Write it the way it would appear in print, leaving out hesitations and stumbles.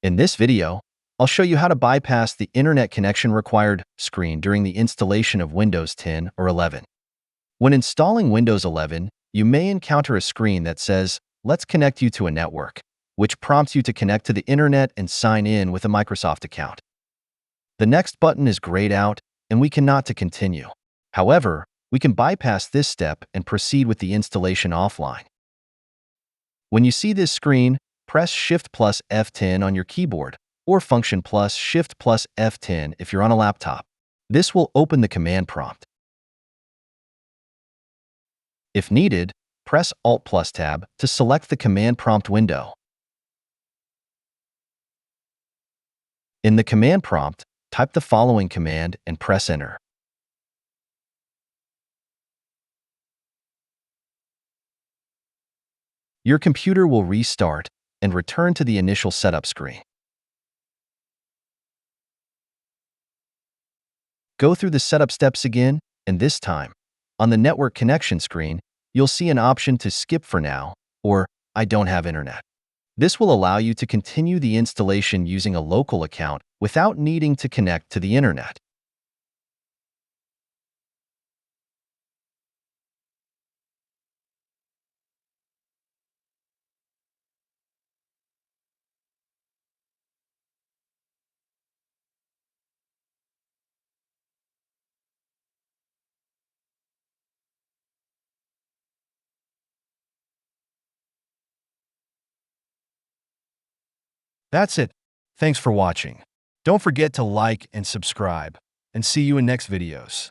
In this video, I'll show you how to bypass the internet connection required screen during the installation of Windows 10 or 11. When installing Windows 11, you may encounter a screen that says, "Let's connect you to a network," which prompts you to connect to the internet and sign in with a Microsoft account. The next button is grayed out, and we cannot to continue. However, we can bypass this step and proceed with the installation offline. When you see this screen, press Shift plus F10 on your keyboard, or Function plus Shift plus F10 if you're on a laptop. This will open the command prompt. If needed, press Alt plus Tab to select the command prompt window. In the command prompt, type the following command and press Enter. Your computer will restart and return to the initial setup screen. Go through the setup steps again, and this time, on the network connection screen, you'll see an option to skip for now, or I don't have internet. This will allow you to continue the installation using a local account without needing to connect to the internet. That's it. Thanks for watching. Don't forget to like and subscribe, and see you in next videos.